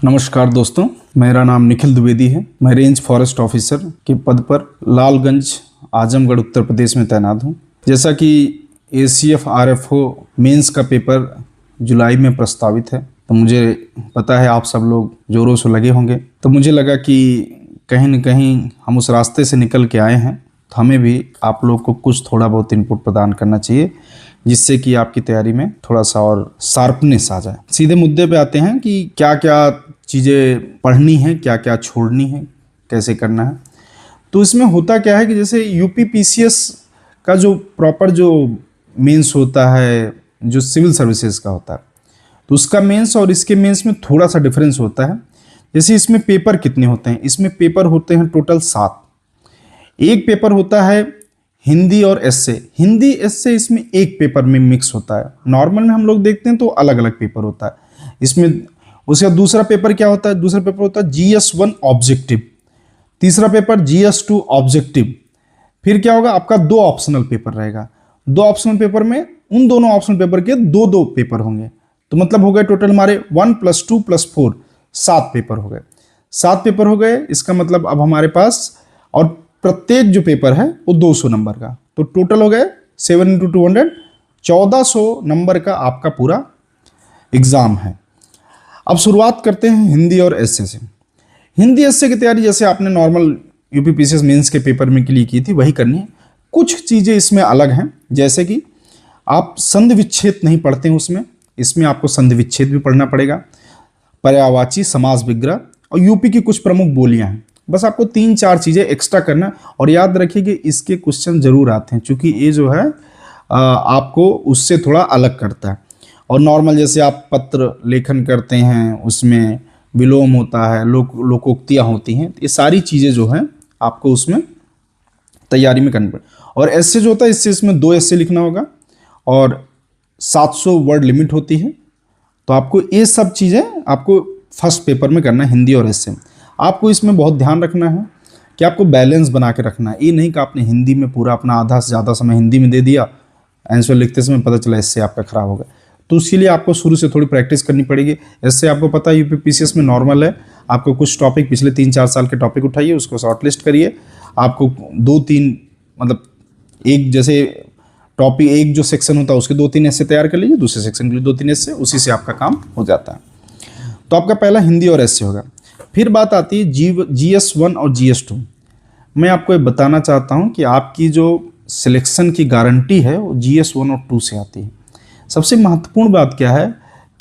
नमस्कार दोस्तों, मेरा नाम निखिल द्विवेदी है। मैं रेंज फॉरेस्ट ऑफिसर के पद पर लालगंज आजमगढ़ उत्तर प्रदेश में तैनात हूँ। जैसा कि ACF RFO मेंस का पेपर जुलाई में प्रस्तावित है, तो मुझे पता है आप सब लोग जोरों से लगे होंगे। तो मुझे लगा कि कहीं न कहीं हम उस रास्ते से निकल के आए हैं, तो हमें भी आप लोग को कुछ थोड़ा बहुत इनपुट प्रदान करना चाहिए, जिससे कि आपकी तैयारी में थोड़ा सा और शार्पनेस आ जाए। सीधे मुद्दे पे आते हैं कि क्या क्या चीज़ें पढ़नी है, क्या क्या छोड़नी है, कैसे करना है। तो इसमें होता क्या है कि जैसे UPPCS का जो प्रॉपर जो मेंस होता है, जो सिविल सर्विसेज का होता है, तो उसका मेंस और इसके मेंस में थोड़ा सा डिफरेंस होता है। जैसे इसमें पेपर कितने होते हैं, इसमें पेपर होते हैं टोटल 7। एक पेपर होता है हिंदी और एस्से। हिंदी एस्से इसमें एक पेपर में मिक्स होता है। नॉर्मल में हम लोग देखते हैं तो अलग अलग पेपर होता है इसमें। उसका दूसरा पेपर क्या होता है? दूसरा पेपर होता है GS1 ऑब्जेक्टिव, तीसरा पेपर GS2 ऑब्जेक्टिव। फिर क्या होगा, आपका 2 ऑप्शनल पेपर रहेगा। 2 ऑप्शनल पेपर में उन दोनों ऑप्शनल पेपर के 2-2 पेपर होंगे। तो मतलब हो गए टोटल हमारे 1 + 2 + 4 7 पेपर हो गए। 7 पेपर हो गए, इसका मतलब अब हमारे पास, और प्रत्येक जो पेपर है वो 200 नंबर का, तो टोटल हो गए 7 × 200 1400 नंबर का आपका पूरा एग्जाम है। अब शुरुआत करते हैं हिंदी और एस्से से। हिंदी एस्से की तैयारी जैसे आपने नॉर्मल UPPCS मेंस के पेपर में के लिए की थी, वही करनी है। कुछ चीज़ें इसमें अलग हैं, जैसे कि आप संधि विच्छेद नहीं पढ़ते हैं इसमें आपको संधि विच्छेद भी पढ़ना पड़ेगा, पर्यायवाची, समास विग्रह और यूपी की कुछ प्रमुख बोलियां हैं। बस आपको 3-4 चीज़ें एक्स्ट्रा करना, और याद रखिए कि इसके क्वेश्चन जरूर आते हैं, क्योंकि ये जो है आपको उससे थोड़ा अलग करता है। और नॉर्मल जैसे आप पत्र लेखन करते हैं, उसमें विलोम होता है, लोकोक्तियाँ होती हैं, ये सारी चीज़ें जो हैं आपको उसमें तैयारी में करनी पड़े। और एस्से जो होता है, इसमें 2 एस्से लिखना होगा और 700 वर्ड लिमिट होती है। तो आपको ये सब चीज़ें आपको फर्स्ट पेपर में करना है, हिंदी और एस्से में। आपको इसमें बहुत ध्यान रखना है कि आपको बैलेंस बना के रखना है। ये नहीं कि आपने हिंदी में पूरा अपना आधा से ज़्यादा समय हिंदी में दे दिया, आंसर लिखते समय पता चला एस्से आपका खराब हो गया। तो उसके लिए आपको शुरू से थोड़ी प्रैक्टिस करनी पड़ेगी। एस्से आपको पता है UPPCS में नॉर्मल है, आपको कुछ टॉपिक पिछले 3-4 साल के टॉपिक उठाइए, उसको शॉर्टलिस्ट करिए। आपको 2-3 मतलब एक जैसे टॉपिक, एक जो सेक्शन होता है उसके 2-3 एस्से तैयार कर लीजिए, दूसरे सेक्शन के लिए 2-3 एस्से, उसी से आपका काम हो जाता है। तो आपका पहला हिंदी और एस्से होगा। फिर बात आती है GS1 और GS2। मैं आपको ये बताना चाहता हूँ कि आपकी जो सिलेक्शन की गारंटी है वो GS1 और 2 से आती है। सबसे महत्वपूर्ण बात क्या है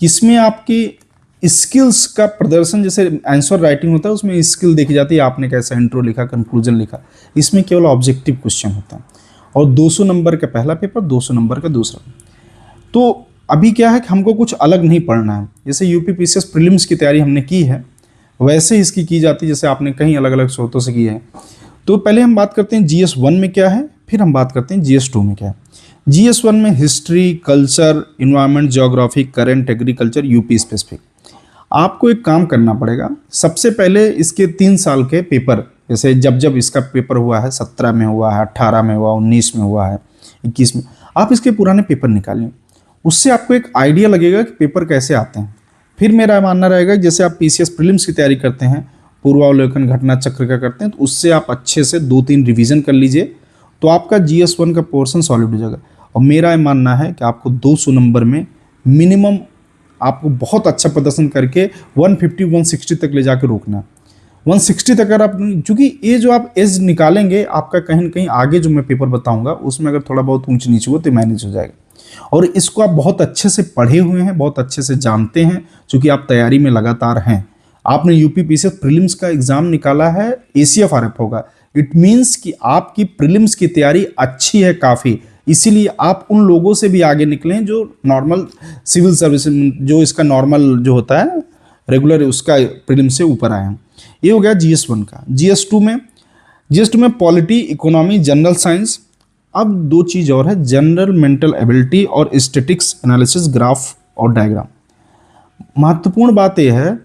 कि इसमें आपकी स्किल्स का प्रदर्शन, जैसे आंसर राइटिंग होता है उसमें स्किल देखी जाती है, आपने कैसा इंट्रो लिखा, कंक्लूजन लिखा। इसमें केवल ऑब्जेक्टिव क्वेश्चन होता है, और 200 नंबर का पहला पेपर, 200 नंबर का दूसरा। तो अभी क्या है कि हमको कुछ अलग नहीं पढ़ना है। जैसे UPPCS प्रीलिम्स की तैयारी हमने की है, वैसे इसकी की जाती है जैसे आपने कहीं अलग अलग स्रोतों से की है। तो पहले हम बात करते हैं GS1 में क्या है, फिर हम बात करते हैं GS2 में क्या है। GS1 में history, culture, environment, geography, current, agriculture, UP specific. आपको एक काम करना पड़ेगा। सबसे पहले इसके 3 साल के पेपर, जैसे जब इसका पेपर हुआ है, 17 में हुआ है, 18 में हुआ, 19 में हुआ है, 21 में, आप इसके पुराने पेपर निकालिए। उससे आपको एक आइडिया लगेगा कि पेपर कैसे आते हैं। फिर मेरा मानना रहेगा जैसे आप PCS प्रीलिम्स की तैयारी करते हैं, पूर्वावलोकन, घटना चक्र का करते हैं, तो उससे आप अच्छे से 2-3 रिवीजन कर लीजिए, तो आपका GS1 का पोर्शन सॉलिड हो जाएगा। और मेरा मानना है कि आपको 200 नंबर में मिनिमम आपको बहुत अच्छा प्रदर्शन करके 150-160 तक ले जाकर रोकना है। 160 तक अगर आप, चूँकि ये जो आप एज निकालेंगे, आपका कहीं ना कहीं आगे जो मैं पेपर बताऊंगा उसमें अगर थोड़ा बहुत ऊंच नीच हुआ तो मैनेज हो जाएगा। और इसको आप बहुत अच्छे से पढ़े हुए हैं, बहुत अच्छे से जानते हैं, चूँकि आप तैयारी में लगातार हैं। आपने UPPCS प्रीलिम्स का एग्जाम निकाला है, ACF RF होगा, इट मीन्स कि आपकी प्रीलिम्स की तैयारी अच्छी है काफ़ी। इसीलिए आप उन लोगों से भी आगे निकलें जो नॉर्मल सिविल सर्विस, जो इसका नॉर्मल जो होता है रेगुलर, उसका प्रीलिम्स से ऊपर आए हैं। ये हो गया GS1 का। GS2 में पॉलिटी, इकोनॉमी, जनरल साइंस। अब 2 चीज़ और है, जनरल मेंटल एबिलिटी और स्टैटिक्स एनालिसिस, ग्राफ और डायग्राम। महत्वपूर्ण बात यह है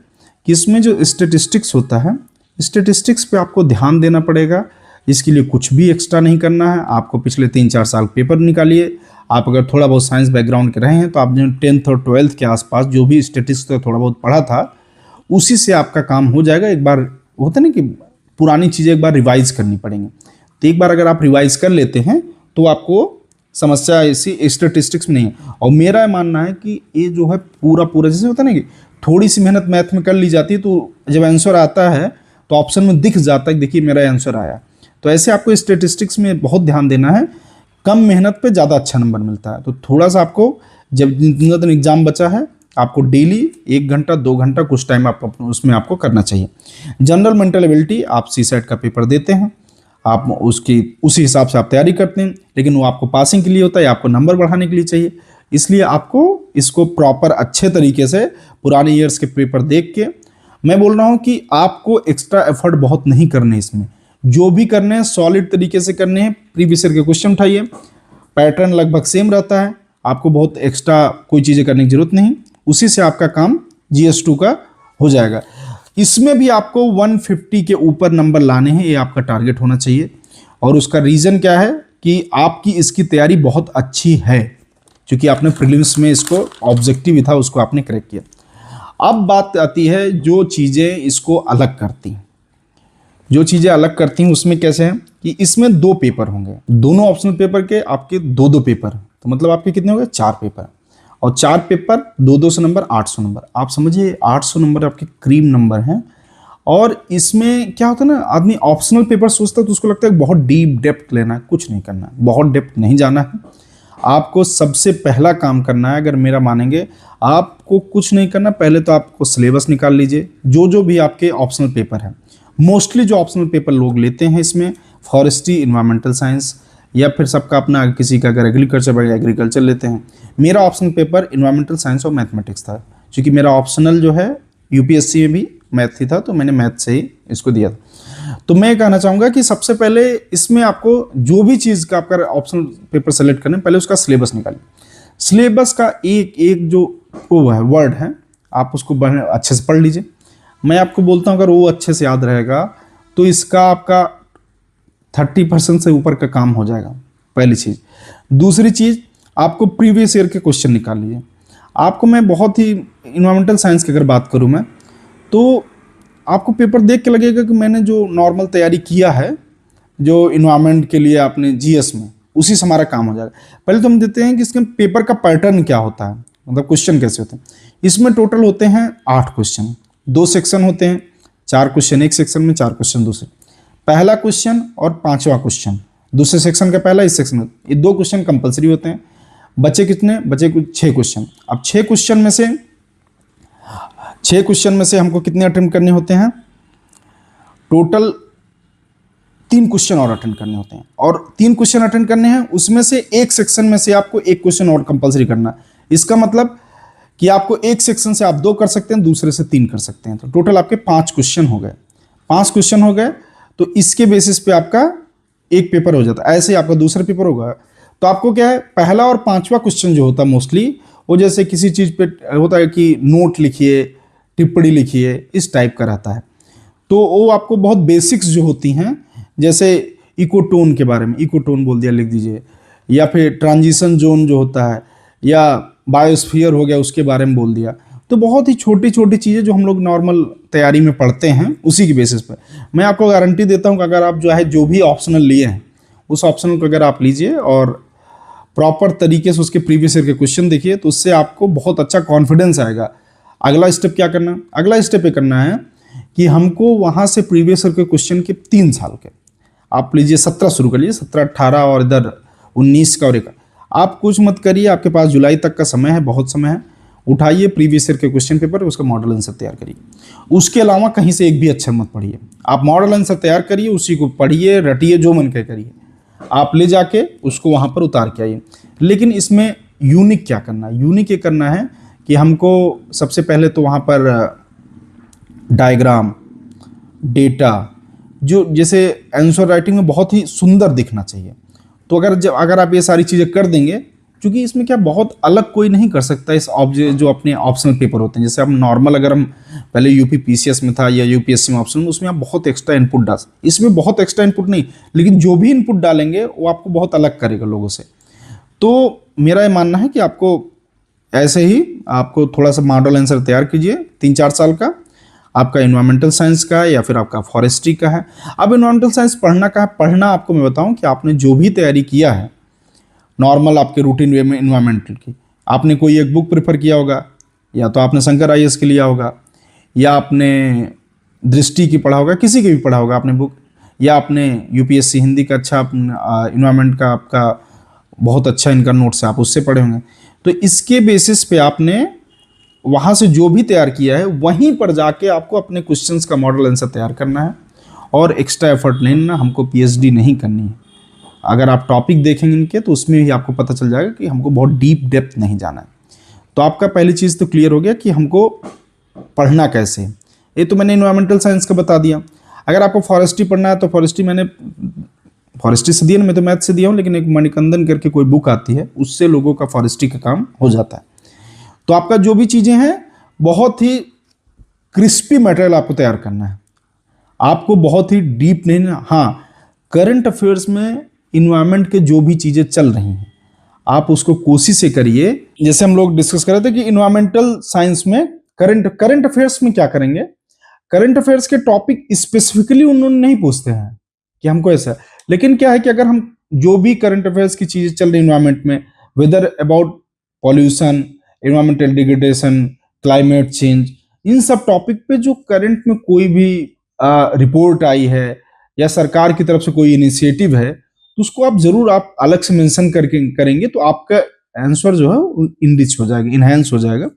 कि इसमें जो स्टैटिस्टिक्स होता है, स्टैटिस्टिक्स पे आपको ध्यान देना पड़ेगा। इसके लिए कुछ भी एक्स्ट्रा नहीं करना है, आपको पिछले 3-4 साल पेपर निकालिए। आप अगर थोड़ा बहुत साइंस बैकग्राउंड के रहे हैं तो आप जो 10th और 12th के आसपास जो भी स्टैटिस्टिक्स का थोड़ा बहुत पढ़ा था, उसी से आपका काम हो जाएगा। एक बार होता है ना कि पुरानी चीज़ें एक बार रिवाइज करनी पड़ेंगी, तो एक बार अगर आप रिवाइज कर लेते हैं तो आपको समस्या ऐसी स्टैटिस्टिक्स में नहीं है। और मेरा मानना है कि ये जो है पूरा जैसे होता है ना कि थोड़ी सी मेहनत मैथ में कर ली जाती है, तो जब आंसर आता है तो ऑप्शन में दिख जाता है, देखिए मेरा आंसर आया। तो ऐसे आपको स्टैटिस्टिक्स में बहुत ध्यान देना है, कम मेहनत पे ज़्यादा अच्छा नंबर मिलता है। तो थोड़ा सा आपको जब जितना दिन एग्जाम बचा है, आपको डेली 1 घंटा 2 घंटा कुछ टाइम आप उसमें आपको करना चाहिए। जनरल मेंटल एबिलिटी, आप सीसेट का पेपर देते हैं, आप उसकी उसी हिसाब से आप तैयारी करते हैं, लेकिन वो आपको पासिंग के लिए होता है, आपको नंबर बढ़ाने के लिए चाहिए। इसलिए आपको इसको प्रॉपर अच्छे तरीके से पुराने ईयर्स के पेपर देख के, मैं बोल रहा हूँ कि आपको एक्स्ट्रा एफर्ट बहुत नहीं करने, इसमें जो भी करने हैं सॉलिड तरीके से करने हैं। प्रीवियस ईयर के क्वेश्चन उठाइए, पैटर्न लगभग सेम रहता है, आपको बहुत एक्स्ट्रा कोई चीज़ें करने की जरूरत नहीं, उसी से आपका काम GS2 का हो जाएगा। इसमें भी आपको 150 के ऊपर नंबर लाने हैं, ये आपका टारगेट होना चाहिए। और उसका रीज़न क्या है कि आपकी इसकी तैयारी बहुत अच्छी है, क्योंकि आपने प्रीलिम्स में इसको ऑब्जेक्टिव ही था, उसको आपने क्रैक किया। अब बात आती है जो चीज़ें इसको अलग करती हैं, जो चीज़ें अलग करती हैं उसमें कैसे हैं कि इसमें 2 पेपर होंगे, दोनों ऑप्शनल पेपर के आपके 2-2 पेपर, तो मतलब आपके कितने हो गए 4 पेपर, और 4 पेपर 200 नंबर 800 नंबर। आप समझिए 800 नंबर आपके क्रीम नंबर हैं। और इसमें क्या होता है ना, आदमी ऑप्शनल पेपर सोचता है तो उसको लगता है बहुत डीप डेप्थ लेना है, कुछ नहीं करना है, बहुत डेप्थ नहीं जाना है। आपको सबसे पहला काम करना है, अगर मेरा मानेंगे, आपको कुछ नहीं करना, पहले तो आपको सिलेबस निकाल लीजिए, जो भी आपके ऑप्शनल पेपर हैं। मोस्टली जो ऑप्शनल पेपर लोग लेते हैं इसमें फॉरेस्ट्री, इन्वायरमेंटल साइंस, या फिर सबका अपना, किसी का अगर एग्रीकल्चर बढ़ गया एग्रीकल्चर लेते हैं। मेरा ऑप्शनल पेपर इन्वायरमेंटल साइंस और मैथमेटिक्स था, क्योंकि मेरा ऑप्शनल जो है UPSC में भी मैथ ही था, तो मैंने मैथ से ही इसको दिया था। तो मैं कहना चाहूँगा कि सबसे पहले इसमें आपको जो भी चीज़ का आपका ऑप्शनल पेपर सेलेक्ट करना है, पहले उसका सिलेबस निकालिए। सिलेबस का एक एक जो वो है वर्ड है, आप उसको अच्छे से पढ़ लीजिए। मैं आपको बोलता हूँ अगर वो अच्छे से याद रहेगा तो इसका आपका 30% से ऊपर का काम हो जाएगा, पहली चीज़। दूसरी चीज़, आपको प्रीवियस ईयर के क्वेश्चन निकाल लीजिए। आपको मैं बहुत ही इन्वायरमेंटल साइंस की अगर बात करूँ मैं, तो आपको पेपर देख के लगेगा कि मैंने जो नॉर्मल तैयारी किया है, जो इन्वायरमेंट के लिए आपने GS में, उसी से हमारा काम हो जाएगा। पहले तो हम देते हैं कि इसके पेपर का पैटर्न क्या होता है, मतलब क्वेश्चन कैसे होते हैं। इसमें टोटल होते हैं 8 क्वेश्चन, 2 सेक्शन होते हैं, 4 क्वेश्चन एक सेक्शन में, 4 क्वेश्चन दूसरे। पहला क्वेश्चन और 5वां क्वेश्चन दूसरे सेक्शन का पहला, इस सेक्शन में ये 2 क्वेश्चन कंपलसरी होते हैं। बचे कितने, बचे कुछ 6 क्वेश्चन। अब 6 क्वेश्चन में से हमको कितने अटेम्प्ट करने होते हैं, टोटल 3 क्वेश्चन और अटेंड करने होते हैं। और 3 क्वेश्चन अटेंड करने हैं, उसमें से एक सेक्शन में से आपको 1 क्वेश्चन और कंपलसरी करना है। इसका मतलब कि आपको एक सेक्शन से आप 2 कर सकते हैं, दूसरे से 3 कर सकते हैं। तो टोटल आपके 5 क्वेश्चन हो गए। 5 क्वेश्चन हो गए तो इसके बेसिस पे आपका एक पेपर हो जाता है। ऐसे ही आपका दूसरा पेपर होगा। तो आपको क्या है, पहला और 5वां क्वेश्चन जो होता है मोस्टली वो जैसे किसी चीज़ पे होता है कि नोट लिखिए, टिप्पणी लिखिए, इस टाइप का रहता है। तो वो आपको बहुत बेसिक्स जो होती हैं, जैसे इकोटोन के बारे में, इकोटोन बोल दिया लिख दीजिए, या फिर ट्रांजिशन जोन जो होता है, या बायोस्फीयर हो गया उसके बारे में बोल दिया। तो बहुत ही छोटी छोटी चीज़ें जो हम लोग नॉर्मल तैयारी में पढ़ते हैं, उसी की बेसिस पर मैं आपको गारंटी देता हूँ कि अगर आप जो भी ऑप्शनल लिए हैं, उस ऑप्शनल को अगर आप लीजिए और प्रॉपर तरीके से उसके प्रीवियस ईयर के क्वेश्चन देखिए, तो उससे आपको बहुत अच्छा कॉन्फिडेंस आएगा। अगला स्टेप क्या करना है, अगला स्टेप ये करना है कि हमको वहाँ से प्रीवियस ईयर के क्वेश्चन के 3 साल के, आप लीजिए 17 शुरू कर लीजिए, 17, 18 और इधर 19 का और एक, आप कुछ मत करिए, आपके पास जुलाई तक का समय है, बहुत समय है। उठाइए प्रीवियस ईयर के क्वेश्चन पेपर, उसका मॉडल आंसर तैयार करिए। उसके अलावा कहीं से एक भी अक्षर मत पढ़िए, आप मॉडल आंसर तैयार करिए, उसी को पढ़िए, रटिए, जो मन के करिए, आप ले जाके उसको वहाँ पर उतार के आइए। लेकिन इसमें यूनिक क्या करना है, यूनिक ये करना है कि हमको सबसे पहले तो वहाँ पर डायग्राम, डेटा, जो जैसे आंसर राइटिंग में बहुत ही सुंदर दिखना चाहिए। तो अगर आप ये सारी चीज़ें कर देंगे, क्योंकि इसमें क्या बहुत अलग कोई नहीं कर सकता इस जो अपने ऑप्शनल पेपर होते हैं। जैसे हम नॉर्मल, अगर हम पहले UP PCS में था या UPSC में ऑप्शनल, उसमें आप बहुत एक्स्ट्रा इनपुट डाल, इसमें बहुत एक्स्ट्रा इनपुट नहीं, लेकिन जो भी इनपुट डालेंगे वो आपको बहुत अलग करेगा लोगों से। तो मेरा ये मानना है कि आपको ऐसे ही आपको थोड़ा सा मॉडल आंसर तैयार कीजिए 3-4 साल का, आपका इन्वायरमेंटल साइंस का है या फिर आपका फॉरेस्ट्री का है। अब इन्वायरमेंटल साइंस पढ़ना का है, पढ़ना आपको मैं बताऊं कि आपने जो भी तैयारी किया है नॉर्मल आपके रूटीन वे में इन्वायरमेंटल की, आपने कोई एक बुक प्रेफर किया होगा, या तो आपने शंकर आईएएस के लिया होगा, या आपने दृष्टि की पढ़ा होगा, किसी की भी पढ़ा होगा आपने बुक, या आपने यूपीएससी हिंदी का अच्छा इन्वायरमेंट का आपका बहुत अच्छा इनका नोट्स है, आप उससे पढ़े होंगे। तो इसके बेसिस पे आपने वहाँ से जो भी तैयार किया है वहीं पर जाके आपको अपने क्वेश्चंस का मॉडल आंसर तैयार करना है, और एक्स्ट्रा एफर्ट लेना, हमको पीएचडी नहीं करनी है। अगर आप टॉपिक देखेंगे इनके तो उसमें ही आपको पता चल जाएगा कि हमको बहुत डीप डेप्थ नहीं जाना है। तो आपका पहली चीज़ तो क्लियर हो गया कि हमको पढ़ना कैसे है। ये तो मैंने इन्वायरमेंटल साइंस का बता दिया। अगर आपको फॉरेस्ट्री पढ़ना है तो फॉरेस्ट्री मैंने फॉरेस्ट्री से दिया ना, मैं तो मैथ से दिया हूँ, लेकिन एक मणिकंदन करके कोई बुक आती है, उससे लोगों का फॉरेस्ट्री का काम हो जाता है। तो आपका जो भी चीज़ें हैं बहुत ही क्रिस्पी मटेरियल आपको तैयार करना है, आपको बहुत ही डीप नहीं ना। हाँ, करंट अफेयर्स में इन्वायरमेंट के जो भी चीज़ें चल रही हैं आप उसको कोशिश से करिए। जैसे हम लोग डिस्कस कर रहे थे कि इन्वायरमेंटल साइंस में करंट अफेयर्स में क्या करेंगे, करंट अफेयर्स के टॉपिक स्पेसिफिकली उन्होंने नहीं पूछते हैं कि हमको ऐसा, लेकिन क्या है कि अगर हम जो भी करंट अफेयर्स की चीज़ें चल रही इन्वायरमेंट में, whether about pollution, environmental degradation, climate change, इन सब टॉपिक पे जो करंट में कोई भी रिपोर्ट आई है या सरकार की तरफ से कोई इनिशिएटिव है, तो उसको आप जरूर आप अलग से मेंशन करके करेंगे तो आपका आंसर जो है इनरिच हो जाएगा, इनहेंस हो जाएगा।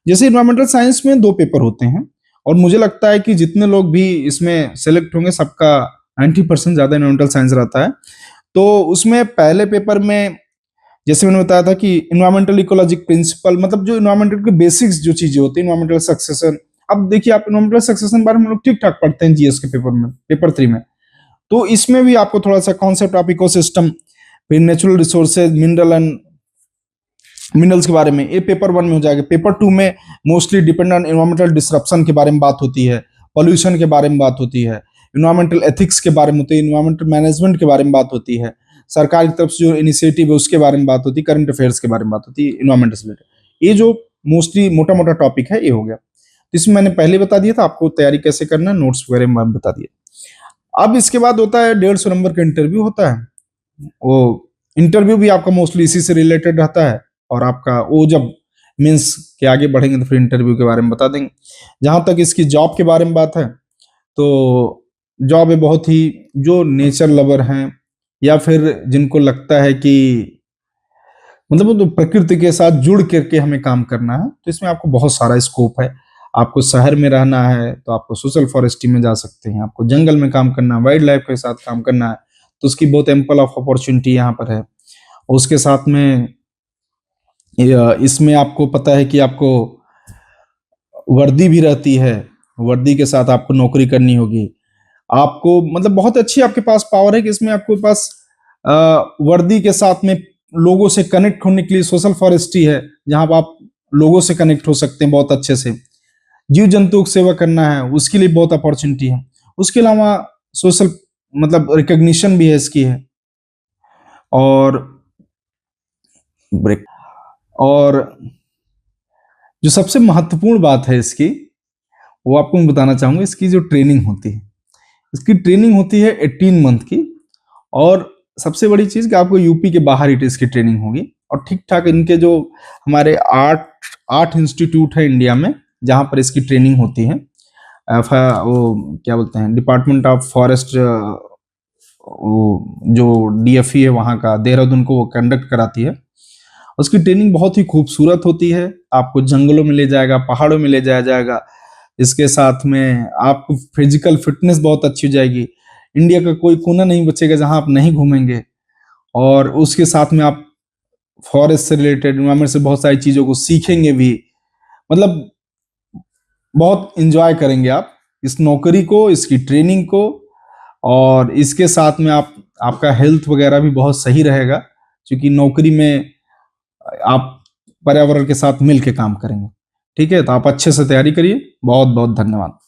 जैसे इन्वायरमेंटल साइंस में 2 पेपर होते हैं, और मुझे लगता है कि जितने लोग भी इसमें सेलेक्ट होंगे सबका 90% ज़्यादा इन्वायरमेंटल साइंस रहता है। तो उसमें पहले पेपर में जैसे मैंने बताया था कि इन्वायरमेंटल इकोलॉजिक प्रिंसिपल, मतलब जो इन्वायरमेंटल के बेसिक्स जो चीजें होती है, इन्वायरमेंटल सक्सेशन। अब देखिए आप इन्वायरमेंटल सक्सेशन बारे में लोग ठीक ठाक पढ़ते हैं जीएस के पेपर में, पेपर 3 में। तो इसमें भी आपको थोड़ा सा कॉन्सेप्ट ऑफ इकोसिस्टम, फिर नेचुरल रिसोर्सेज, मिनरल्स के बारे में, ये पेपर 1 में हो जाएगा। पेपर 2 में mostly depend on environmental disruption के बारे में बात होती है, पॉल्यूशन के बारे में बात होती है, इन्वायरमेंटल एथिक्स के बारे में होती है, इन्वायरमेंटल मैनेजमेंट के बारे में बात होती है, सरकार की तरफ से जो इनिशिएटिव है उसके बारे में बात होती है, करंट अफेयर्स के बारे में बात होती है इन्वायरमेंट से रिलेटेड। ये जो मोस्टली मोटा मोटा टॉपिक है ये हो गया। तो इसमें मैंने पहले बता दिया था आपको तैयारी कैसे करना है, नोट्स वगैरह में बता दिया। अब इसके बाद होता है 150 नंबर का इंटरव्यू होता है। वो इंटरव्यू भी आपका मोस्टली इसी से रिलेटेड रहता है, और आपका वो जब मीन्स के आगे बढ़ेंगे तो फिर इंटरव्यू के बारे में बता देंगे। जहां तक इसकी जॉब के बारे में बात है, तो जॉब है बहुत ही, जो नेचर लवर हैं या फिर जिनको लगता है कि मतलब वो तो प्रकृति के साथ जुड़ करके हमें काम करना है, तो इसमें आपको बहुत सारा स्कोप है। आपको शहर में रहना है तो आपको सोशल फॉरेस्ट्री में जा सकते हैं, आपको जंगल में काम करना है, वाइल्ड लाइफ के साथ काम करना है, तो उसकी बहुत एम्पल ऑफ अपॉर्चुनिटी यहाँ पर है। उसके साथ में इसमें आपको पता है कि आपको वर्दी भी रहती है, वर्दी के साथ आपको नौकरी करनी होगी। आपको मतलब बहुत अच्छी आपके पास पावर है कि इसमें आपके पास वर्दी के साथ में लोगों से कनेक्ट होने के लिए सोशल फॉरेस्ट्री है, जहां पर आप लोगों से कनेक्ट हो सकते हैं बहुत अच्छे से। जीव जंतु की सेवा करना है उसके लिए बहुत अपॉर्चुनिटी है। उसके अलावा सोशल मतलब रिकग्निशन भी है इसकी है। और ब्रेक, और जो सबसे महत्वपूर्ण बात है इसकी, वो आपको मैं बताना चाहूंगा, इसकी जो ट्रेनिंग होती है, इसकी ट्रेनिंग होती है 18 मंथ की। और सबसे बड़ी चीज कि आपको यूपी के बाहर ही इसकी ट्रेनिंग होगी, और ठीक ठाक इनके जो हमारे आठ इंस्टीट्यूट है इंडिया में जहां पर इसकी ट्रेनिंग होती है। वो क्या बोलते हैं, डिपार्टमेंट ऑफ फॉरेस्ट, जो डीएफई है वहां का, देहरादून को वो कंडक्ट कराती है। उसकी ट्रेनिंग बहुत ही खूबसूरत होती है, आपको जंगलों में ले जाएगा, पहाड़ों में ले जाया जाएगा। इसके साथ में आपको फिजिकल फिटनेस बहुत अच्छी हो जाएगी। इंडिया का कोई कोना नहीं बचेगा जहां आप नहीं घूमेंगे। और उसके साथ में आप फॉरेस्ट से रिलेटेड, एनवायरमेंट से बहुत सारी चीजों को सीखेंगे भी, मतलब बहुत इंजॉय करेंगे आप इस नौकरी को, इसकी ट्रेनिंग को। और इसके साथ में आपका हेल्थ वगैरह भी बहुत सही रहेगा, क्योंकि नौकरी में आप पर्यावरण के साथ मिल के काम करेंगे। ठीक है, तो आप अच्छे से तैयारी करिए। बहुत बहुत धन्यवाद।